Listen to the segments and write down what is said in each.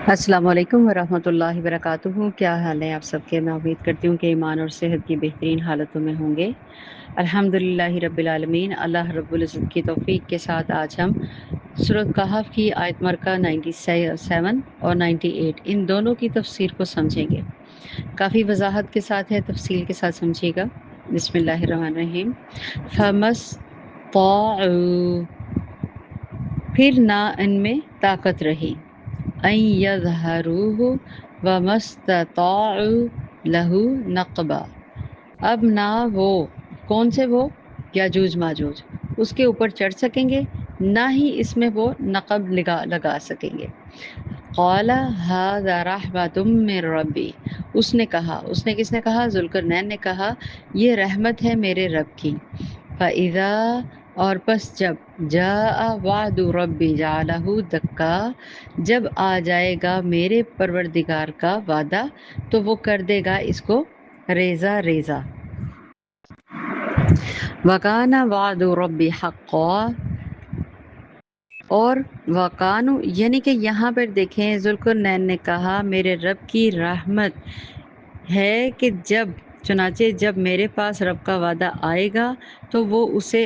السلام علیکم ورحمۃ اللہ وبرکاتہ۔ کیا حال ہے آپ سب کے؟ میں امید کرتی ہوں کہ ایمان اور صحت کی بہترین حالتوں میں ہوں گے۔ الحمدللہ رب العالمین۔ اللہ رب العزت کی توفیق کے ساتھ آج ہم سورۃ کہف کی آیت مرکہ 97 اور 98 ان دونوں کی تفسیر کو سمجھیں گے۔ کافی وضاحت کے ساتھ ہے، تفصیل کے ساتھ سمجھیے گا۔ بسم اللہ الرحمن الرحیم۔ فَمَسْطَاعُوا، پھر نہ ان میں طاقت رہی، ان یظہروہ ومستطاعوا لہ نقبا، اب نہ وہ، کون سے وہ؟ یاجوج ماجوج، اس کے اوپر چڑھ سکیں گے، نہ ہی اس میں وہ نقب لگا سکیں گے۔ قال ھذا رحمۃ من ربی، اس نے کہا، اس نے کس نے کہا؟ ذوالقرنین نے کہا یہ رحمت ہے میرے رب کی۔ فَإِذَا، اور پس جب، جاء وعد ربی جعلہ دکا، جب آ جائے گا میرے پروردگار کا وعدہ تو وہ کر دے گا اس کو ریزہ ریزہ۔ وَكَانَ وَعْدُ رَبِّ حَقًّا، اور وَكَانُوا، یعنی کہ یہاں پر دیکھیں ذوالقرنین نے کہا میرے رب کی رحمت ہے کہ جب، چنانچہ جب میرے پاس رب کا وعدہ آئے گا تو وہ اسے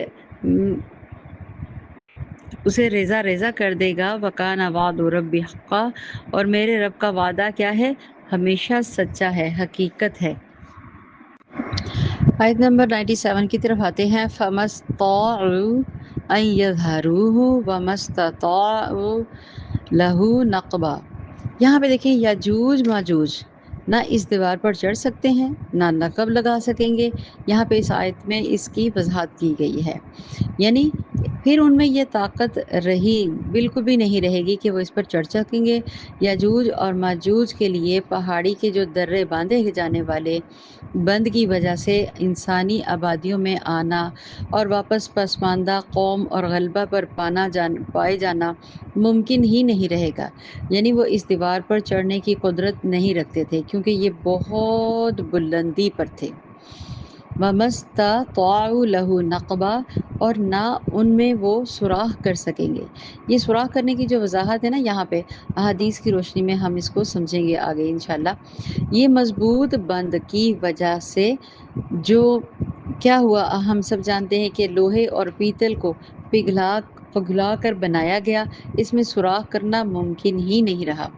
ریزہ ریزہ کر دے گا۔ وَكَانَ وَعْدُ رَبِّ حَقًّا، اور میرے رب کا وعدہ کیا ہے؟ ہمیشہ سچا ہے، حقیقت ہے۔ آیت نمبر 97 کی طرف آتے ہیں۔ فَمَسْطَاعُوا أَن يَظْهَرُوهُ وَمَسْتَطَاعُوا لَهُ نَقْبًا، یہاں پہ دیکھیں یاجوج ماجوج نہ اس دیوار پر چڑھ سکتے ہیں، نہ نقب لگا سکیں گے۔ یہاں پہ اس آیت میں اس کی وضاحت کی گئی ہے، یعنی پھر ان میں یہ طاقت رہی بالکل بھی نہیں رہے گی کہ وہ اس پر چڑھ سکیں گے۔ یاجوج اور ماجوج کے لیے پہاڑی کے جو درے باندھے جانے والے بند کی وجہ سے انسانی آبادیوں میں آنا اور واپس پسماندہ قوم اور غلبہ پر پائے جانا ممکن ہی نہیں رہے گا، یعنی وہ اس دیوار پر چڑھنے کی قدرت نہیں رکھتے تھے کیونکہ یہ بہت بلندی پر تھے۔ وَمَسْتَطَاعُوا لَهُ نَقْبًا، اور نہ ان میں وہ سوراخ کر سکیں گے۔ یہ سوراخ کرنے کی جو وضاحت ہے نا یہاں پہ احادیث کی روشنی میں ہم اس کو سمجھیں گے آگے انشاءاللہ۔ یہ مضبوط بند کی وجہ سے جو کیا ہوا، ہم سب جانتے ہیں کہ لوہے اور پیتل کو پگھلا کر بنایا گیا، اس میں سوراخ کرنا ممکن ہی نہیں رہا۔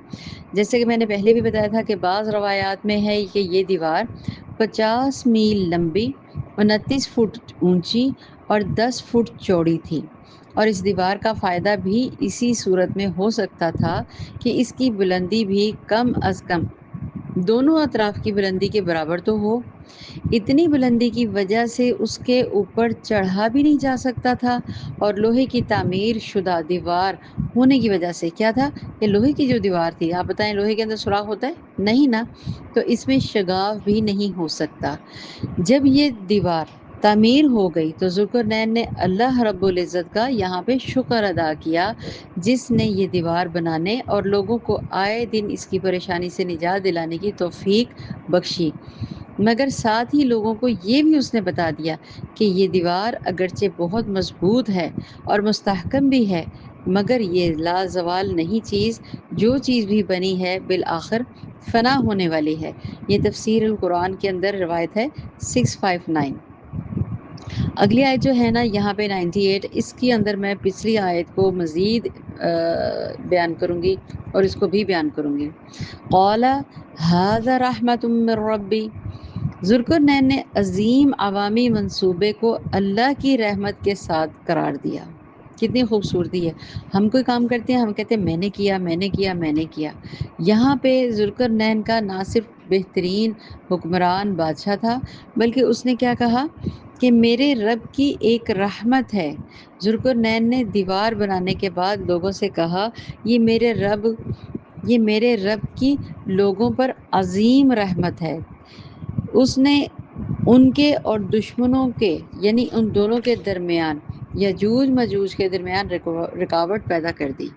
جیسے کہ میں نے پہلے بھی بتایا تھا کہ بعض روایات میں ہے کہ یہ دیوار 50 میل لمبی، 29 فٹ اونچی اور 10 فٹ چوڑی تھی، اور اس دیوار کا فائدہ بھی اسی صورت میں ہو سکتا تھا کہ اس کی بلندی بھی کم از کم دونوں اطراف کی بلندی کے برابر تو ہو۔ اتنی بلندی کی وجہ سے اس کے اوپر چڑھا بھی نہیں جا سکتا تھا، اور لوہے کی تعمیر شدہ دیوار ہونے کی وجہ سے کیا تھا کہ لوہے کی جو دیوار تھی، آپ بتائیں لوہے کے اندر سوراخ ہوتا ہے؟ نہیں نا، تو اس میں شگاف بھی نہیں ہو سکتا۔ جب یہ دیوار تعمیر ہو گئی تو ذوالقرنین نے اللہ رب العزت کا یہاں پہ شکر ادا کیا جس نے یہ دیوار بنانے اور لوگوں کو آئے دن اس کی پریشانی سے نجات دلانے کی توفیق بخشی، مگر ساتھ ہی لوگوں کو یہ بھی اس نے بتا دیا کہ یہ دیوار اگرچہ بہت مضبوط ہے اور مستحکم بھی ہے، مگر یہ لازوال نہیں چیز، جو چیز بھی بنی ہے بالآخر فنا ہونے والی ہے۔ یہ تفسیر القرآن کے اندر روایت ہے 659۔ اگلی آیت جو ہے نا یہاں پہ 98، اس کے اندر میں پچھلی آیت کو مزید بیان کروں گی اور اس کو بھی بیان کروں گی۔ قال ھذا رحمۃ من ربی، ذوالقرنین نے عظیم عوامی منصوبے کو اللہ کی رحمت کے ساتھ قرار دیا۔ کتنی خوبصورتی ہے، ہم کوئی کام کرتے ہیں ہم کہتے ہیں میں نے کیا میں نے کیا میں نے کیا، یہاں پہ ذوالقرنین کا نہ صرف بہترین حکمران بادشاہ تھا بلکہ اس نے کیا کہا کہ میرے رب کی ایک رحمت ہے۔ ذوالقرنین نے دیوار بنانے کے بعد لوگوں سے کہا یہ میرے رب کی لوگوں پر عظیم رحمت ہے، اس نے ان کے اور دشمنوں کے، یعنی ان دونوں کے درمیان، یجوج مجوج کے درمیان رکاوٹ پیدا کر دی۔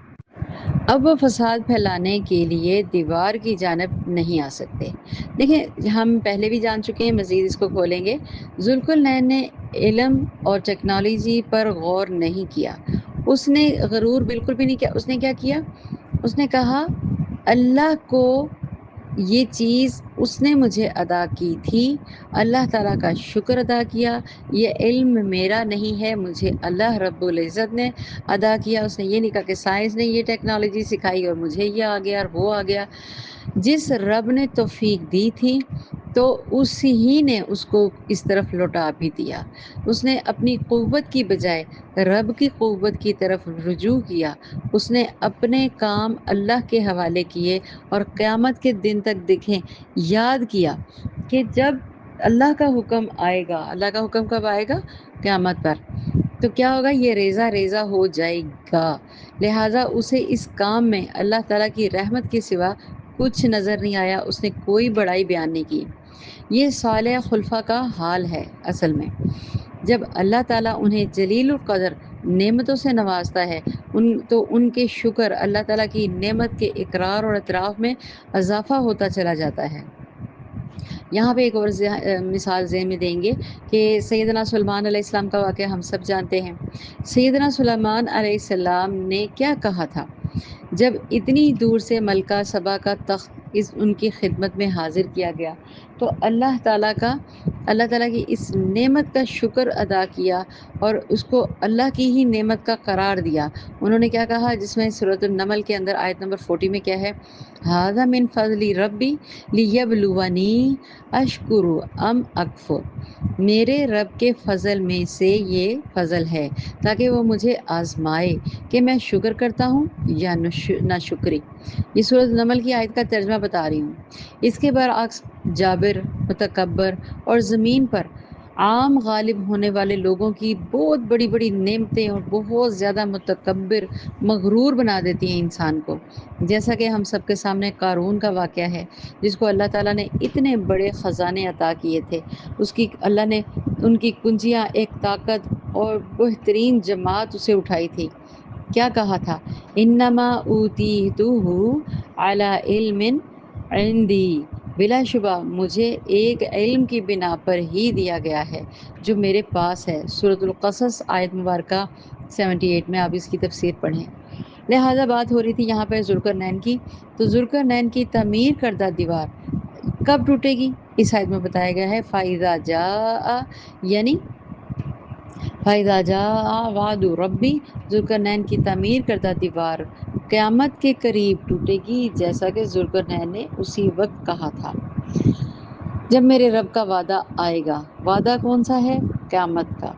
اب وہ فساد پھیلانے کے لیے دیوار کی جانب نہیں آ سکتے۔ دیکھیں ہم پہلے بھی جان چکے ہیں، مزید اس کو کھولیں گے۔ ذوالقرنین نے علم اور ٹیکنالوجی پر غور نہیں کیا، اس نے غرور بالکل بھی نہیں کیا۔ اس نے کیا کیا؟ اس نے کہا اللہ کو یہ چیز اس نے مجھے عطا کی تھی، اللہ تعالیٰ کا شکر ادا کیا۔ یہ علم میرا نہیں ہے، مجھے اللہ رب العزت نے ادا کیا۔ اس نے یہ نہیں کہا کہ سائنس نے یہ ٹیکنالوجی سکھائی اور مجھے یہ آ گیا اور وہ آ گیا۔ جس رب نے توفیق دی تھی تو اسی ہی نے اس کو اس طرف لوٹا بھی دیا۔ اس نے اپنی قوت کی بجائے رب کی قوت کی طرف رجوع کیا۔ اس نے اپنے کام اللہ کے حوالے کیے اور قیامت کے دن تک دیکھیں یاد کیا کہ جب اللہ کا حکم آئے گا، اللہ کا حکم کب آئے گا؟ قیامت پر، تو کیا ہوگا؟ یہ ریزہ ریزہ ہو جائے گا۔ لہٰذا اسے اس کام میں اللہ تعالیٰ کی رحمت کے سوا کچھ نظر نہیں آیا، اس نے کوئی بڑائی بیان نہیں کی۔ یہ صالح خلفاء کا حال ہے اصل میں۔ جب اللہ تعالیٰ انہیں جلیل القدر نعمتوں سے نوازتا ہے تو ان کے شکر اللہ تعالیٰ کی نعمت کے اقرار اور اعتراف میں اضافہ ہوتا چلا جاتا ہے۔ یہاں پہ ایک اور مثال ذہن میں دیں گے کہ سیدنا سلیمان علیہ السلام کا واقعہ ہم سب جانتے ہیں۔ سیدنا سلیمان علیہ السلام نے کیا کہا تھا جب اتنی دور سے ملکہ سبا کا تخت ان کی خدمت میں حاضر کیا گیا تو اللہ تعالیٰ کی اس نعمت کا شکر ادا کیا اور اس کو اللہ کی ہی نعمت کا قرار دیا۔ انہوں نے کیا کہا، جس میں سورۃ النمل کے اندر آیت نمبر 40 میں کیا ہے، ھذا من فضل ربی لیبلونی اشکر ام اکفر، میرے رب کے فضل میں سے یہ فضل ہے تاکہ وہ مجھے آزمائے کہ میں شکر کرتا ہوں یا ناشکری۔ یہ سورۃ النمل کی آیت کا ترجمہ بتا رہی ہوں۔ اس کے برعکس جابر، متکبر اور زمین پر عام غالب ہونے والے لوگوں کی بہت بڑی بڑی نعمتیں اور بہت زیادہ متکبر، مغرور بنا دیتی ہیں انسان کو، جیسا کہ ہم سب کے سامنے قارون کا واقعہ ہے، جس کو اللہ تعالیٰ نے اتنے بڑے خزانے عطا کیے تھے۔ اللہ نے ان کی کنجیاں، ایک طاقت اور بہترین جماعت اسے اٹھائی تھی۔ کیا کہا تھا، انما اوتیتہ علی علم عندی، بلا شبہ مجھے ایک علم کی بنا پر ہی دیا گیا ہے جو میرے پاس ہے۔ سورۃ القصص آیت مبارکہ 78 میں آپ اس کی تفسیر پڑھیں۔ لہٰذا بات ہو رہی تھی یہاں پہ ذوالقرنین کی، تو ذوالقرنین کی تعمیر کردہ دیوار کب ٹوٹے گی؟ اس آیت میں بتایا گیا ہے فَإِذَا جَاءَ، یعنی فَإِذَا جَاءَ وَعْدُ رَبِّ، ذوالقرنین کی تعمیر کردہ دیوار قیامت کے قریب ٹوٹے گی، جیسا کہ ذوالقرنین نے اسی وقت کہا تھا جب میرے رب کا وعدہ آئے گا۔ وعدہ کون سا ہے؟ قیامت کا،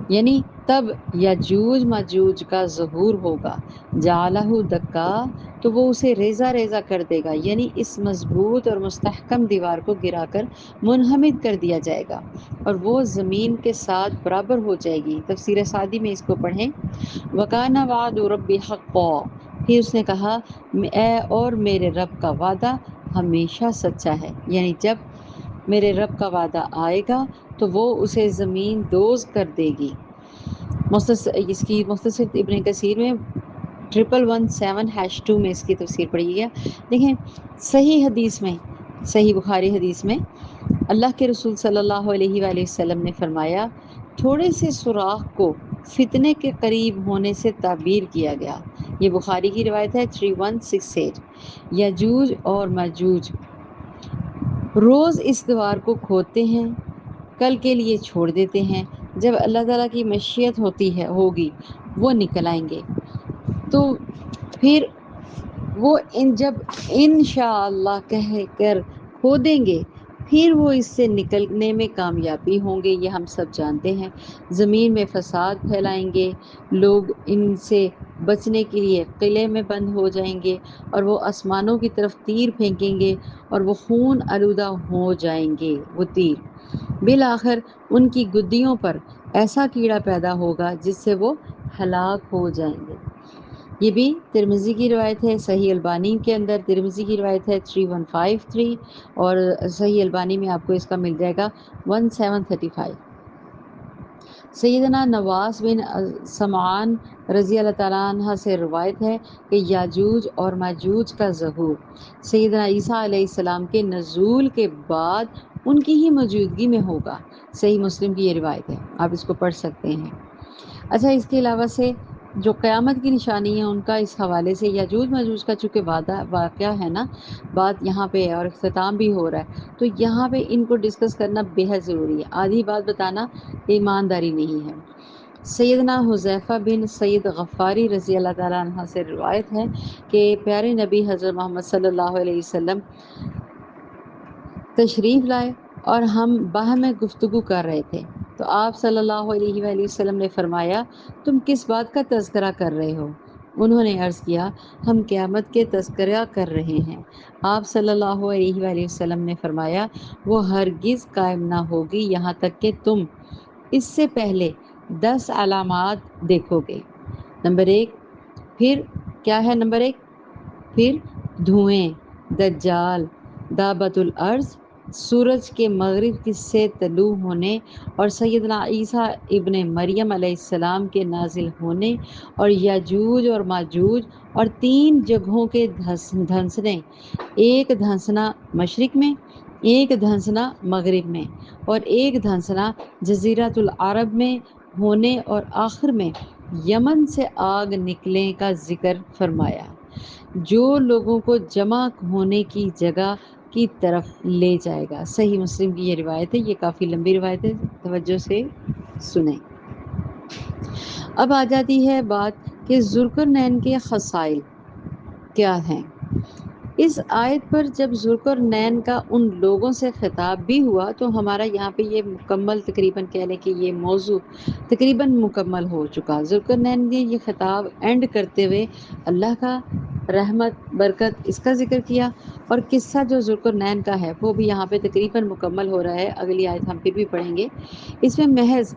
یعنی تب یاجوج ماجوج کا ظہور ہوگا، جعلہ دکا، تو وہ اسے ریزہ ریزہ کر دے گا، یعنی اس مضبوط اور مستحکم دیوار کو گرا کر منہمد کر دیا جائے گا اور وہ زمین کے ساتھ برابر ہو جائے گی۔ تفسیر سعدی میں اس کو پڑھیں، وَكَانَ وَعْدُ رَبِّ حَقًّا، پھر اس نے کہا اے اور میرے رب کا وعدہ ہمیشہ سچا ہے، یعنی جب میرے رب کا وعدہ آئے گا تو وہ اسے زمین دوز کر دے گی۔ اس کی مختصر ابن کثیر میں 1117-2 میں اس کی تفسیر پڑھی ہے۔ دیکھیں صحیح حدیث میں، صحیح بخاری حدیث میں اللہ کے رسول صلی اللہ علیہ وآلہ وسلم نے فرمایا، تھوڑے سے سوراخ کو فتنے کے قریب ہونے سے تعبیر کیا گیا۔ یہ بخاری کی روایت ہے 3168۔ یاجوج اور ماجوج روز اس دیوار کو کھودتے ہیں، کل کے لیے چھوڑ دیتے ہیں، جب اللہ تعالیٰ کی مشیت ہوگی وہ نکل آئیں گے، تو پھر وہ جب انشاءاللہ کہہ کر کھودیں گے پھر وہ اس سے نکلنے میں کامیابی ہوں گے۔ یہ ہم سب جانتے ہیں، زمین میں فساد پھیلائیں گے، لوگ ان سے بچنے کے لیے قلعے میں بند ہو جائیں گے اور وہ آسمانوں کی طرف تیر پھینکیں گے اور وہ خون آلودہ ہو جائیں گے وہ تیر، بالآخر ان کی گدیوں پر ایسا کیڑا پیدا ہوگا جس سے وہ ہلاک ہو جائیں گے۔ یہ بھی ترمذی کی روایت ہے، صحیح البانی کے اندر ترمذی کی روایت ہے 3153 اور صحیح البانی میں آپ کو اس کا مل جائے گا 1735۔ سیدنا نواس بن سمعان رضی اللہ تعالیٰ عنہ سے روایت ہے کہ یاجوج اور ماجوج کا ظہور سیدنا عیسیٰ علیہ السلام کے نزول کے بعد ان کی ہی موجودگی میں ہوگا۔ صحیح مسلم کی یہ روایت ہے، آپ اس کو پڑھ سکتے ہیں۔ اچھا، اس کے علاوہ سے جو قیامت کی نشانی ہے ان کا اس حوالے سے یاجوج ماجوج کا چونکہ واقعہ ہے نا، بات یہاں پہ ہے اور اختتام بھی ہو رہا ہے، تو یہاں پہ ان کو ڈسکس کرنا بےحد ضروری ہے۔ آدھی بات بتانا ایمانداری نہیں ہے۔ سیدنا حذیفہ بن سید غفاری رضی اللہ تعالیٰ عنہ سے روایت ہے کہ پیارے نبی حضرت محمد صلی اللہ علیہ وسلم تشریف لائے اور ہم باہم میں گفتگو کر رہے تھے، تو آپ صلی اللہ علیہ وآلہ وسلم نے فرمایا، تم کس بات کا تذکرہ کر رہے ہو؟ انہوں نے عرض کیا، ہم قیامت کے تذکرہ کر رہے ہیں۔ آپ صلی اللہ علیہ وآلہ وسلم نے فرمایا، وہ ہرگز قائم نہ ہوگی یہاں تک کہ تم اس سے پہلے 10 علامات دیکھو گے۔ نمبر 1، پھر کیا ہے نمبر 1؟ پھر دھوئیں، دجال، دابت الارض، سورج کے مغرب سے طلوع ہونے اور سیدنا عیسیٰ ابن مریم علیہ السلام کے نازل ہونے اور یاجوج اور ماجوج اور 3 جگہوں کے دھنسنے، ایک دھنسنا مشرق میں، ایک دھنسنا مغرب میں اور ایک دھنسنا جزیرۃ العرب میں ہونے اور آخر میں یمن سے آگ نکلنے کا ذکر فرمایا، جو لوگوں کو جمع ہونے کی جگہ کی طرف لے جائے گا۔ صحیح مسلم کی یہ روایت ہے، یہ کافی لمبی روایت ہے، توجہ سے سنیں۔ اب آ جاتی ہے بات کہ ذوالقرنین کے خصائل کیا ہیں۔ اس آیت پر جب ذوالقرنین کا ان لوگوں سے خطاب بھی ہوا تو ہمارا یہاں پہ یہ مکمل تقریباً کہہ لیں کہ یہ موضوع تقریباً مکمل ہو چکا۔ ذوالقرنین نے یہ خطاب اینڈ کرتے ہوئے اللہ کا رحمت برکت اس کا ذکر کیا، اور قصہ جو ذوالقرنین کا ہے وہ بھی یہاں پہ تقریباً مکمل ہو رہا ہے۔ اگلی آیت ہم پھر بھی پڑھیں گے۔ اس میں محض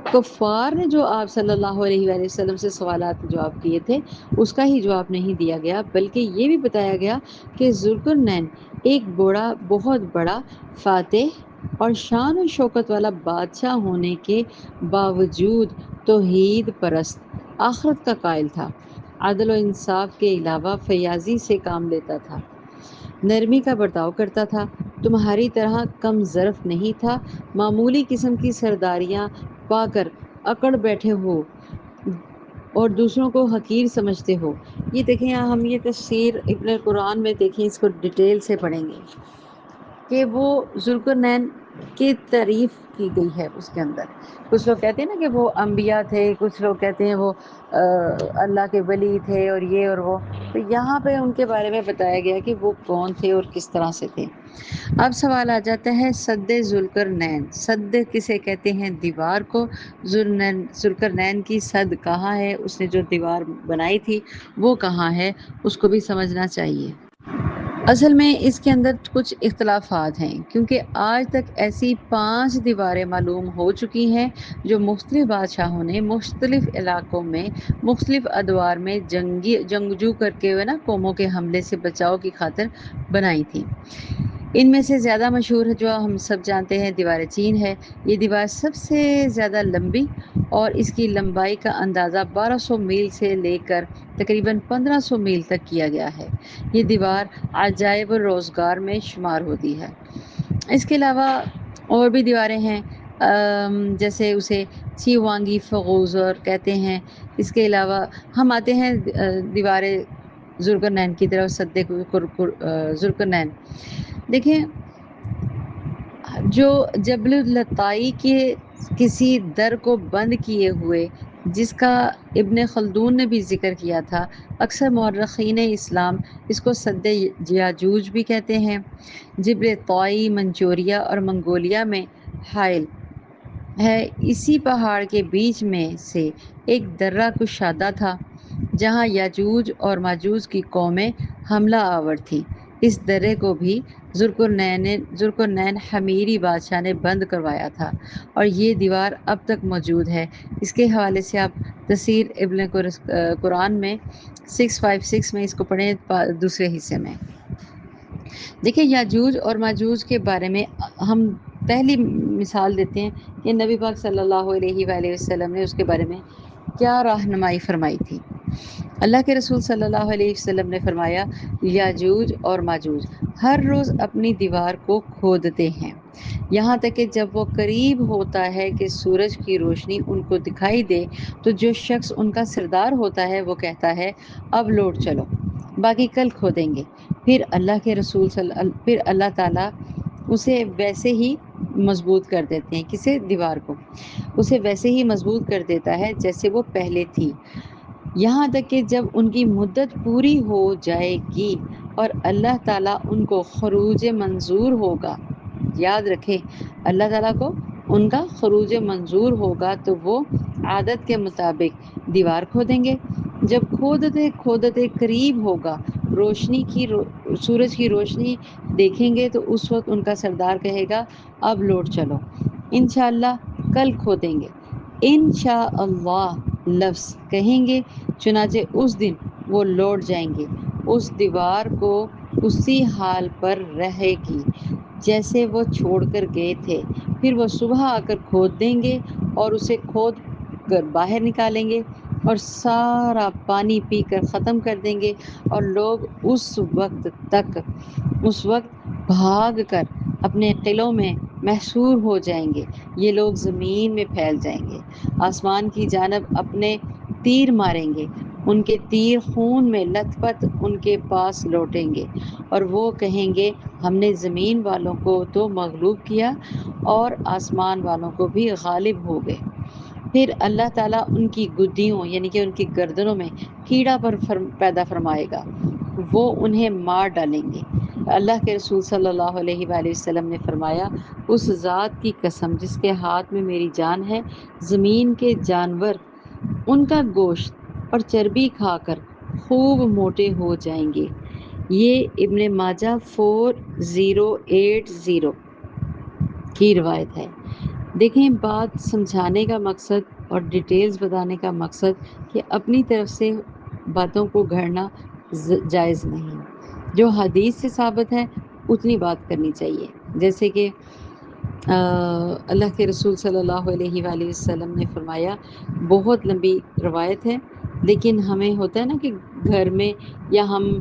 کفار نے جو آپ صلی اللہ علیہ وآلہ وسلم سے سوالات جواب کیے تھے اس کا ہی جواب نہیں دیا گیا، بلکہ یہ بھی بتایا گیا کہ ذوالقرنین ایک بہت بڑا فاتح اور شان و شوکت والا بادشاہ ہونے کے باوجود توحید پرست، آخرت کا قائل تھا، عدل و انصاف کے علاوہ فیاضی سے کام لیتا تھا، نرمی کا برتاؤ کرتا تھا، تمہاری طرح کم ظرف نہیں تھا، معمولی قسم کی سرداریاں پا کر اکڑ بیٹھے ہو اور دوسروں کو حقیر سمجھتے ہو۔ یہ دیکھیں، ہم یہ تفسیر ابن قرآن میں دیکھیں، اس کو ڈیٹیل سے پڑھیں گے کہ وہ ذوالقرنین کی تعریف کی گئی ہے اس کے اندر۔ کچھ لوگ کہتے ہیں نا کہ وہ انبیاء تھے، کچھ لوگ کہتے ہیں وہ اللہ کے ولی تھے اور یہ اور وہ، تو یہاں پہ ان کے بارے میں بتایا گیا کہ وہ کون تھے اور کس طرح سے تھے۔ اب سوال آ جاتا ہے سد ذوالقرنین، سد کسے کہتے ہیں؟ دیوار کو۔ ذوالقرنین کی سد کہاں ہے؟ اس نے جو دیوار بنائی تھی وہ کہاں ہے؟ اس کو بھی سمجھنا چاہیے۔ اصل میں اس کے اندر کچھ اختلافات ہیں، کیونکہ آج تک ایسی 5 دیواریں معلوم ہو چکی ہیں جو مختلف بادشاہوں نے مختلف علاقوں میں مختلف ادوار میں جنگجو کر کے نا قوموں کے حملے سے بچاؤ کی خاطر بنائی تھیں۔ ان میں سے زیادہ مشہور جو ہم سب جانتے ہیں دیوار چین ہے۔ یہ دیوار سب سے زیادہ لمبی اور اس کی لمبائی کا اندازہ 1200 میل سے لے کر تقریباً 1500 میل تک کیا گیا ہے۔ یہ دیوار عجائب الروزگار میں شمار ہوتی ہے۔ اس کے علاوہ اور بھی دیواریں ہیں، جیسے اسے چھی وانگی فغوزر کہتے ہیں۔ اس کے علاوہ ہم آتے ہیں دیوار ذوالقرنین کی طرف، سد ذوالقرنین۔ دیکھیں، جو جبل اللطائی کے کسی در کو بند کیے ہوئے، جس کا ابن خلدون نے بھی ذکر کیا تھا، اکثر مورخین اسلام اس کو سد یاجوج بھی کہتے ہیں۔ جبل طائی منچوریا اور منگولیا میں حائل ہے۔ اسی پہاڑ کے بیچ میں سے ایک درہ کشادہ تھا جہاں یاجوج اور ماجوج کی قومیں حملہ آور تھیں۔ اس درے کو بھی ذوالقرنین حمیری بادشاہ نے بند کروایا تھا اور یہ دیوار اب تک موجود ہے۔ اس کے حوالے سے آپ تفسیر ابن قرآن میں 656 میں اس کو پڑھیں، دوسرے حصے میں۔ دیکھیں، یاجوج اور ماجوج کے بارے میں ہم پہلی مثال دیتے ہیں کہ نبی پاک صلی اللہ علیہ وآلہ وسلم نے اس کے بارے میں کیا رہنمائی فرمائی تھی۔ اللہ کے رسول صلی اللہ علیہ وسلم نے فرمایا، یاجوج اور ماجوج ہر روز اپنی دیوار کو کھودتے ہیں یہاں تک کہ جب وہ قریب ہوتا ہے کہ سورج کی روشنی ان کو دکھائی دے تو جو شخص ان کا سردار ہوتا ہے وہ کہتا ہے اب لوٹ چلو، باقی کل کھودیں گے۔ پھر اللہ تعالیٰ اسے ویسے ہی مضبوط کر دیتے ہیں، کسے؟ دیوار کو اسے ویسے ہی مضبوط کر دیتا ہے جیسے وہ پہلے تھی، یہاں تک کہ جب ان کی مدت پوری ہو جائے گی اور اللہ تعالیٰ ان کو خروج منظور ہوگا۔ یاد رکھیں، اللہ تعالیٰ کو ان کا خروج منظور ہوگا تو وہ عادت کے مطابق دیوار کھودیں گے۔ جب کھودتے کھودتے قریب ہوگا، سورج کی روشنی دیکھیں گے تو اس وقت ان کا سردار کہے گا اب لوٹ چلو، انشاءاللہ کل کھودیں گے۔ انشاءاللہ لفظ کہیں گے، چنانچہ اس دن وہ لوٹ جائیں گے، اس دیوار کو اسی حال پر رہے گی جیسے وہ چھوڑ کر گئے تھے، پھر وہ صبح آ کر کھود دیں گے اور اسے کھود کر باہر نکالیں گے اور سارا پانی پی کر ختم کر دیں گے، اور لوگ اس وقت بھاگ کر اپنے قلعوں میں محصور ہو جائیں گے۔ یہ لوگ زمین میں پھیل جائیں گے، آسمان کی جانب اپنے تیر ماریں گے، ان کے تیر خون میں لت پت ان کے پاس لوٹیں گے، اور وہ کہیں گے ہم نے زمین والوں کو تو مغلوب کیا اور آسمان والوں کو بھی غالب ہو گئے۔ پھر اللہ تعالیٰ ان کی گدیوں یعنی کہ ان کی گردنوں میں کیڑا پیدا فرمائے گا، وہ انہیں مار ڈالیں گے۔ اللہ کے رسول صلی اللہ علیہ وآلہ وسلم نے فرمایا، اس ذات کی قسم جس کے ہاتھ میں میری جان ہے، زمین کے جانور ان کا گوشت اور چربی کھا کر خوب موٹے ہو جائیں گے۔ یہ ابن ماجہ 4080 کی روایت ہے۔ دیکھیں، بات سمجھانے کا مقصد اور ڈیٹیلز بتانے کا مقصد کہ اپنی طرف سے باتوں کو گھڑنا جائز نہیں، جو حدیث سے ثابت ہے اتنی بات کرنی چاہیے۔ جیسے کہ اللہ کے رسول صلی اللہ علیہ وآلہ وسلم نے فرمایا، بہت لمبی روایت ہے لیکن ہمیں ہوتا ہے نا کہ گھر میں یا ہم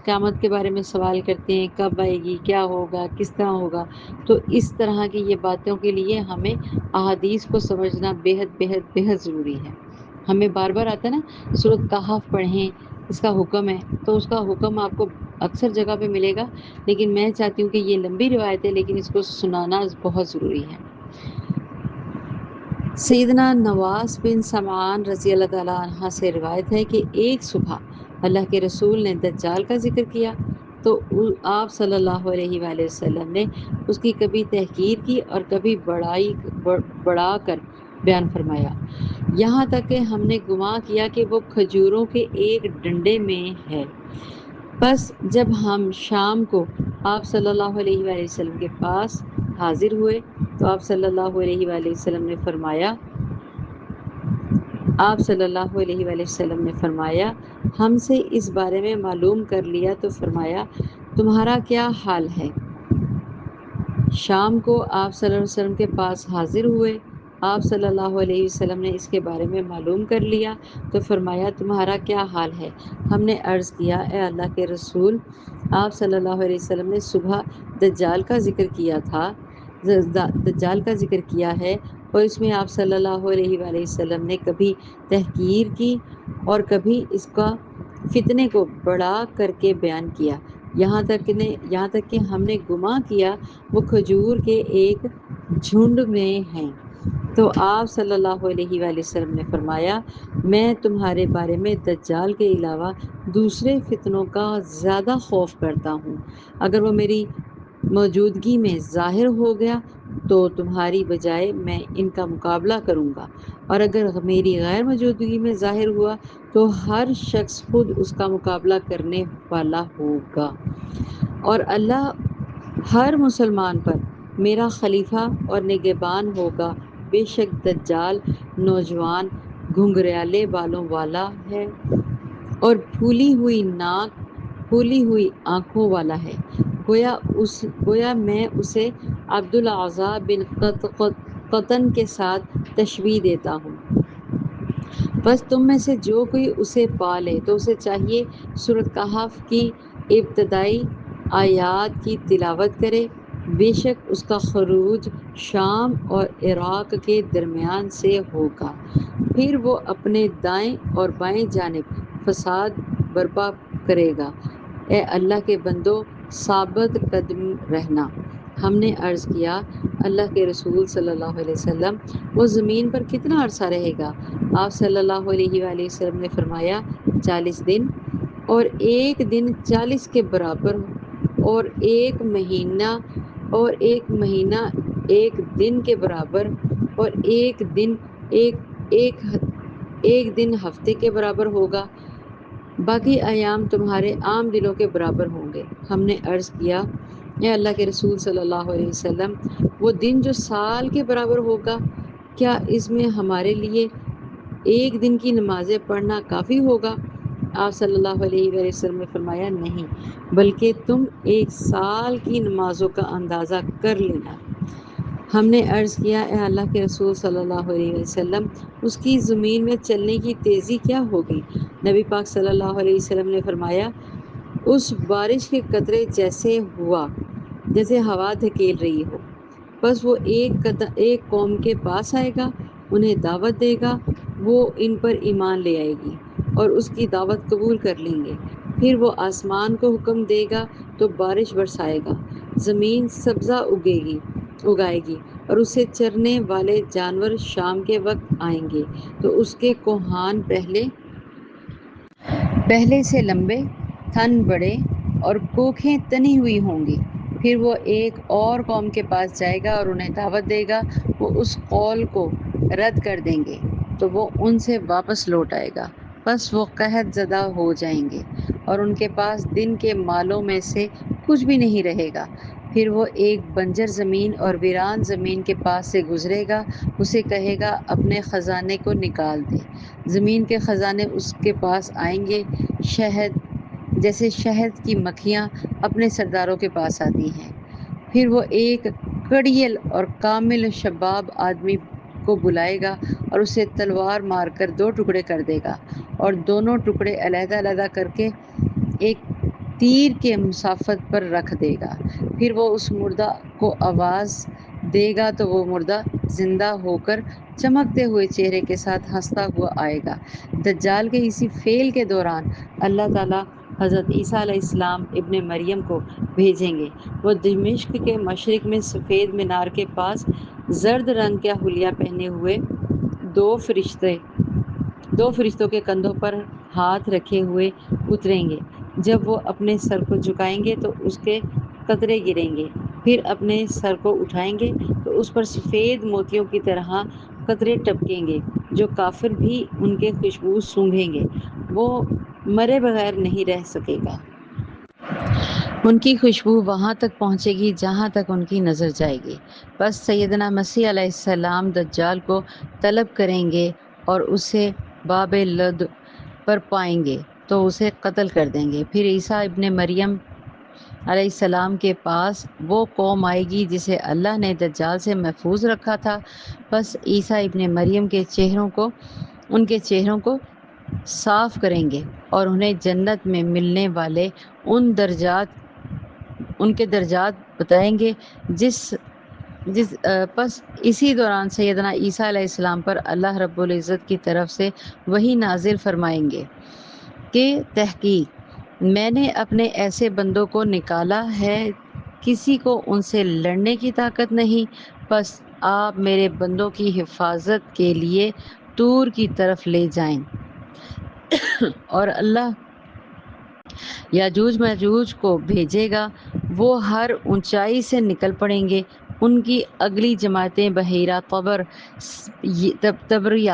قیامت کے بارے میں سوال کرتے ہیں، کب آئے گی، کیا ہوگا، کس طرح ہوگا، تو اس طرح کی یہ باتوں کے لیے ہمیں احادیث کو سمجھنا بیحد بیحد بیحد ضروری ہے۔ ہمیں بار بار آتا ہے نا سورۃ کہف پڑھیں، اس کا حکم ہے، تو اس کا حکم آپ کو اکثر جگہ پہ ملے گا، لیکن میں چاہتی ہوں کہ یہ لمبی روایت ہے لیکن اس کو سنانا بہت ضروری ہے۔ سیدنا نواس بن سمعان رضی اللہ تعالیٰ عنہ سے روایت ہے کہ ایک صبح اللہ کے رسول نے دجال کا ذکر کیا تو آپ صلی اللہ علیہ وآلہ وسلم نے اس کی کبھی تحقیر کی اور کبھی بڑھا کر بیان فرمایا، یہاں تک کہ ہم نے گمان کیا کہ وہ کھجوروں کے ایک ڈنڈے میں ہے۔ بس جب ہم شام کو آپ صلی اللہ علیہ وآلہ وسلم کے پاس حاضر ہوئے تو آپ صلی اللہ علیہ وآلہ وسلم نے فرمایا ہم سے اس بارے میں معلوم کر لیا تو فرمایا تمہارا کیا حال ہے؟ شام کو آپ صلی اللہ علیہ وسلم کے پاس حاضر ہوئے، آپ صلی اللہ علیہ وسلم نے اس کے بارے میں معلوم کر لیا تو فرمایا تمہارا کیا حال ہے؟ ہم نے عرض کیا، اے اللہ کے رسول، آپ صلی اللہ علیہ وسلم نے صبح دجال کا ذکر کیا ہے اور اس میں آپ صلی اللہ علیہ وآلہ وسلم نے کبھی تحقیر کی اور کبھی اس کا فتنے کو بڑا کر کے بیان کیا، یہاں تک کہ ہم نے گمان کیا وہ کھجور کے ایک جھنڈ میں ہیں۔ تو آپ صلی اللہ علیہ وآلہ وسلم نے فرمایا میں تمہارے بارے میں دجال کے علاوہ دوسرے فتنوں کا زیادہ خوف کرتا ہوں، اگر وہ میری موجودگی میں ظاہر ہو گیا تو تمہاری بجائے میں ان کا مقابلہ کروں گا، اور اگر میری غیر موجودگی میں ظاہر ہوا تو ہر شخص خود اس کا مقابلہ کرنے والا ہوگا، اور اللہ ہر مسلمان پر میرا خلیفہ اور نگہبان ہوگا۔ بے شک دجال نوجوان گھنگریالے بالوں والا ہے اور پھولی ہوئی آنکھوں والا ہے، گویا میں اسے عبدالاعضیٰ بن قطن کے ساتھ تشبیہ دیتا ہوں۔ بس تم میں سے جو کوئی اسے پا لے تو اسے چاہیے سورۃ کہف کی ابتدائی آیات کی تلاوت کرے بے شک اس کا خروج شام اور عراق کے درمیان سے ہوگا، پھر وہ اپنے دائیں اور بائیں جانب فساد برپا کرے گا۔ اے اللہ کے بندو، ثابت قدم رہنا۔ ہم نے عرض کیا، اللہ کے رسول صلی اللہ علیہ وسلم، وہ زمین پر کتنا عرصہ رہے گا؟ آپ صلی اللہ علیہ وآلہ وسلم نے فرمایا، 40 دن، اور ایک دن 40 کے برابر، اور ایک مہینہ ایک دن کے برابر، اور ایک ایک دن ہفتے کے برابر ہوگا، باقی ایام تمہارے عام دنوں کے برابر ہوں گے۔ ہم نے عرض کیا، اے اللہ کے رسول صلی اللہ علیہ وسلم، وہ دن جو سال کے برابر ہوگا، کیا اس میں ہمارے لیے ایک دن کی نمازیں پڑھنا کافی ہوگا؟ آپ صلی اللہ علیہ وآلہ وسلم نے فرمایا، نہیں، بلکہ تم ایک سال کی نمازوں کا اندازہ کر لینا۔ ہم نے عرض کیا، اے اللہ کے رسول صلی اللہ علیہ وسلم، اس کی زمین میں چلنے کی تیزی کیا ہوگی؟ نبی پاک صلی اللہ علیہ وسلم نے فرمایا، اس بارش کے قطرے جیسے ہوا دھکیل رہی ہو۔ بس وہ ایک قوم کے پاس آئے گا، انہیں دعوت دے گا، وہ ان پر ایمان لے آئے گی اور اس کی دعوت قبول کر لیں گے۔ پھر وہ آسمان کو حکم دے گا تو بارش برسائے گا، زمین سبزہ اگائے گی، اور اسے چرنے والے جانور شام کے وقت آئیں گے تو اس کے کوہان پہلے سے لمبے، تھن بڑے اور کوکھیں تنی ہوئی ہوں گی۔ پھر وہ ایک اور قوم کے پاس جائے گا اور انہیں دعوت دے گا، وہ اس قول کو رد کر دیں گے تو وہ ان سے واپس لوٹ آئے گا، بس وہ قحط زدہ ہو جائیں گے اور ان کے پاس دن کے مالوں میں سے کچھ بھی نہیں رہے گا۔ پھر وہ ایک بنجر زمین اور ویران زمین کے پاس سے گزرے گا، اسے کہے گا، اپنے خزانے کو نکال دے۔ زمین کے خزانے اس کے پاس آئیں گے، جیسے شہد کی مکھیاں اپنے سرداروں کے پاس آتی ہیں۔ پھر وہ ایک کڑیل اور کامل شباب آدمی کو بلائے گا اور اسے تلوار مار کر 2 ٹکڑے کر دے گا، اور دونوں ٹکڑے علیحدہ علیحدہ کر کے ایک تیر کے مسافت پر رکھ دے گا۔ پھر وہ اس مردہ کو آواز دے گا تو وہ مردہ زندہ ہو کر چمکتے ہوئے چہرے کے ساتھ ہنستا ہوا آئے گا۔ دجال کے اسی فعل کے دوران اللہ تعالیٰ حضرت عیسیٰ علیہ السلام ابن مریم کو بھیجیں گے۔ وہ دمشق کے مشرق میں سفید مینار کے پاس زرد رنگ کا حلیہ پہنے ہوئے دو فرشتوں کے کندھوں پر ہاتھ رکھے ہوئے اتریں گے۔ جب وہ اپنے سر کو جھکائیں گے تو اس کے قطرے گریں گے، پھر اپنے سر کو اٹھائیں گے تو اس پر سفید موتیوں کی طرح قطرے ٹپکیں گے، جو کافر بھی ان کے خوشبو سونگھیں گے، وہ مرے بغیر نہیں رہ سکے گا۔ ان کی خوشبو وہاں تک پہنچے گی جہاں تک ان کی نظر جائے گی۔ بس سیدنا مسیح علیہ السلام دجال کو طلب کریں گے اور اسے باب لد پر پائیں گے تو اسے قتل کر دیں گے۔ پھر عیسیٰ ابن مریم علیہ السلام کے پاس وہ قوم آئے گی جسے اللہ نے دجال سے محفوظ رکھا تھا۔ بس عیسیٰ ابن مریم ان کے چہروں کو صاف کریں گے اور انہیں جنت میں ملنے والے ان کے درجات بتائیں گے۔ پس اسی دوران سیدنا عیسیٰ علیہ السلام پر اللہ رب العزت کی طرف سے وحی نازل فرمائیں گے کہ تحقیق میں نے اپنے ایسے بندوں کو نکالا ہے، کسی کو ان سے لڑنے کی طاقت نہیں، بس آپ میرے بندوں کی حفاظت کے لیے طور کی طرف لے جائیں، اور اللہ یاجوج ماجوج کو بھیجے گا، وہ ہر اونچائی سے نکل پڑیں گے۔ ان کی اگلی جماعتیں بحیرہ طبریہ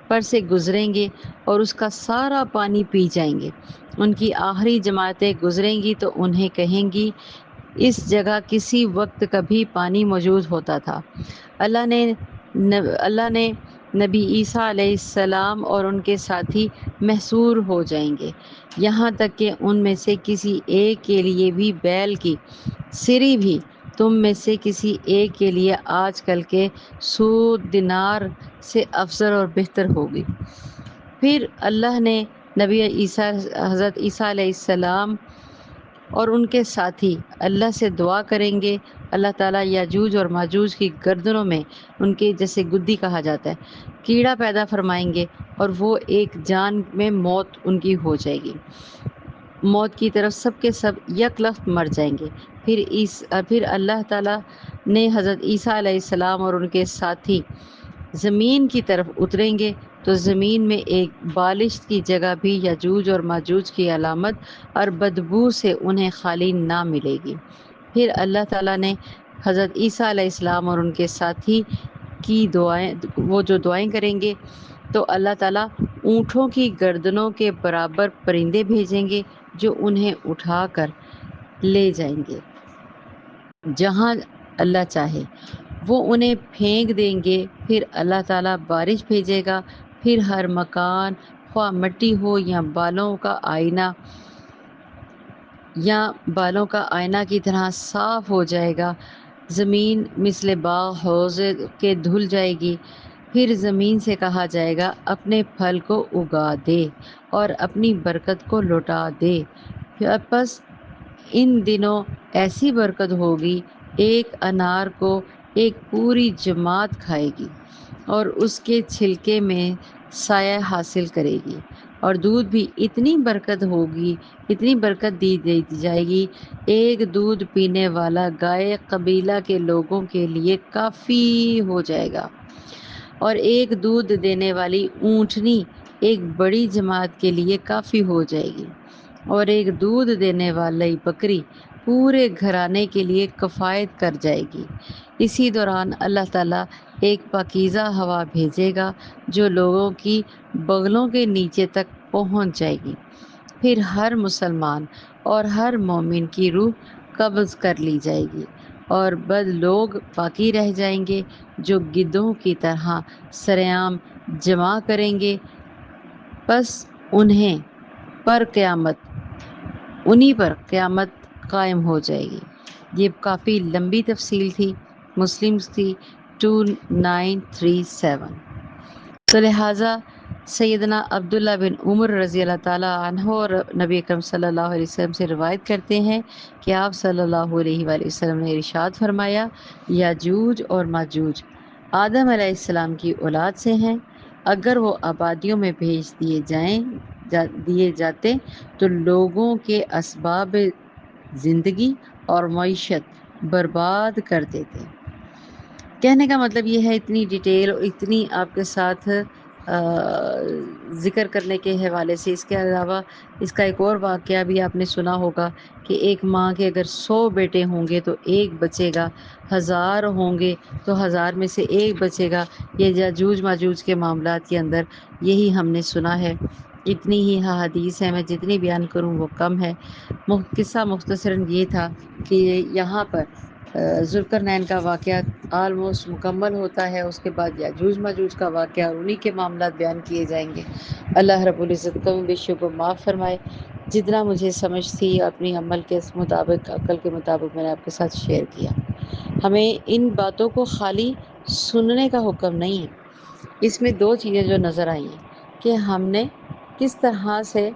پر سے گزریں گے اور اس کا سارا پانی پی جائیں گے۔ ان کی آخری جماعتیں گزریں گی تو انہیں کہیں گی، اس جگہ کسی وقت کبھی پانی موجود ہوتا تھا۔ اللہ نے نبی عیسیٰ علیہ السلام اور ان کے ساتھی محصور ہو جائیں گے، یہاں تک کہ ان میں سے کسی ایک کے لیے بھی بیل کی سری بھی تم میں سے کسی ایک کے لیے آج کل کے سود دینار سے افضل اور بہتر ہوگی۔ پھر اللہ نے حضرت عیسیٰ علیہ السلام اور ان کے ساتھی اللہ سے دعا کریں گے، اللہ تعالیٰ یاجوج اور ماجوج کی گردنوں میں، ان کے جیسے گدی کہا جاتا ہے، کیڑا پیدا فرمائیں گے، اور وہ ایک جان میں موت ان کی ہو جائے گی، موت کی طرف سب کے سب یک لخت مر جائیں گے۔ پھر اللہ تعالیٰ نے حضرت عیسیٰ علیہ السلام اور ان کے ساتھی زمین کی طرف اتریں گے تو زمین میں ایک بالشت کی جگہ بھی یاجوج اور ماجوج کی علامت اور بدبو سے انہیں خالی نہ ملے گی۔ پھر اللہ تعالیٰ نے حضرت عیسیٰ علیہ السلام اور ان کے ساتھی کی دعائیں، وہ جو دعائیں کریں گے، تو اللہ تعالیٰ اونٹوں کی گردنوں کے برابر پرندے بھیجیں گے جو انہیں اٹھا کر لے جائیں گے جہاں اللہ چاہے، وہ انہیں پھینک دیں گے۔ پھر اللہ تعالیٰ بارش بھیجے گا، پھر ہر مکان، خواہ مٹی ہو یا بالوں کا آئینہ کی طرح صاف ہو جائے گا، زمین مثل باغ حوض کے دھل جائے گی۔ پھر زمین سے کہا جائے گا اپنے پھل کو اگا دے اور اپنی برکت کو لوٹا دے۔ پس ان دنوں ایسی برکت ہوگی، ایک انار کو ایک پوری جماعت کھائے گی اور اس کے چھلکے میں سایہ حاصل کرے گی، اور دودھ بھی اتنی برکت ہوگی، اتنی برکت دی جائے گی، ایک دودھ پینے والا گائے قبیلہ کے لوگوں کے لیے کافی ہو جائے گا، اور ایک دودھ دینے والی اونٹنی ایک بڑی جماعت کے لیے کافی ہو جائے گی، اور ایک دودھ دینے والی بکری پورے گھرانے کے لیے کفایت کر جائے گی۔ اسی دوران اللہ تعالیٰ ایک پاکیزہ ہوا بھیجے گا جو لوگوں کی بغلوں کے نیچے تک پہنچ جائے گی۔ پھر ہر مسلمان اور ہر مومن کی روح قبض کر لی جائے گی، اور بد لوگ باقی رہ جائیں گے جو گدھوں کی طرح سرعام جمع کریں گے، پس انہی پر قیامت قائم ہو جائے گی۔ یہ کافی لمبی تفصیل تھی، مسلم تھی 2937۔ تو لہٰذا سیدنا عبداللہ بن عمر رضی اللہ تعالیٰ عنہ اور نبی اکرم صلی اللہ علیہ وسلم سے روایت کرتے ہیں کہ آپ صلی اللہ علیہ وآلہ وسلم نے ارشاد فرمایا، یاجوج اور ماجوج آدم علیہ السلام کی اولاد سے ہیں، اگر وہ آبادیوں میں بھیج دیے جاتے تو لوگوں کے اسباب زندگی اور معیشت برباد کر دیتے۔ کہنے کا مطلب یہ ہے، اتنی ڈیٹیل اور اتنی آپ کے ساتھ ذکر کرنے کے حوالے سے، اس کے علاوہ اس کا ایک اور واقعہ بھی آپ نے سنا ہوگا کہ ایک ماں کے اگر 100 بیٹے ہوں گے تو ایک بچے گا، 1000 ہوں گے تو 1000 میں سے ایک بچے گا۔ یہ یاجوج ماجوج کے معاملات کے اندر یہی ہم نے سنا ہے۔ اتنی ہی حدیث ہے، میں جتنی بیان کروں وہ کم ہے۔ قصہ مختصراً یہ تھا کہ یہاں پر ذوالقرنین کا واقعہ آلموسٹ مکمل ہوتا ہے، اس کے بعد یاجوج ماجوج کا واقعہ اور انہی کے معاملات بیان کیے جائیں گے۔ اللہ رب العزت کم بیشیوں کو معاف فرمائے۔ جتنا مجھے سمجھ تھی اپنی عمل کے مطابق، عقل کے مطابق میں نے آپ کے ساتھ شیئر کیا۔ ہمیں ان باتوں کو خالی سننے کا حکم نہیں ہے، اس میں 2 چیزیں جو نظر آئی ہیں کہ ہم نے کس طرح سے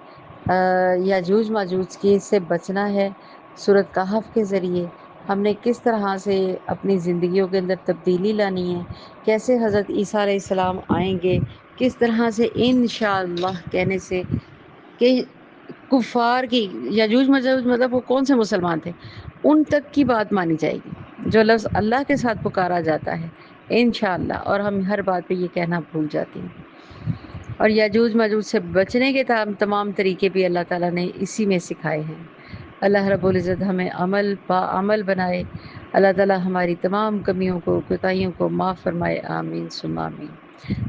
یاجوج ماجوج کی سے بچنا ہے سورۃ کہف کے ذریعے، ہم نے کس طرح سے اپنی زندگیوں کے اندر تبدیلی لانی ہے، کیسے حضرت عیسیٰ علیہ السلام آئیں گے، کس طرح سے انشاءاللہ کہنے سے کہ کفار کی، یاجوج ماجوج مطلب وہ کون سے مسلمان تھے، ان تک کی بات مانی جائے گی۔ جو لفظ اللہ کے ساتھ پکارا جاتا ہے انشاءاللہ، اور ہم ہر بات پہ یہ کہنا بھول جاتے ہیں۔ اور یاجوج ماجوج سے بچنے کے تمام طریقے بھی اللہ تعالیٰ نے اسی میں سکھائے ہیں۔ اللہ رب العزت ہمیں عمل بنائے، اللہ تعالیٰ ہماری تمام کمیوں کو، کوتاہیوں کو معاف فرمائے، آمین ثم آمین۔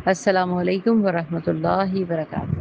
السلام علیکم ورحمۃ اللہ وبرکاتہ۔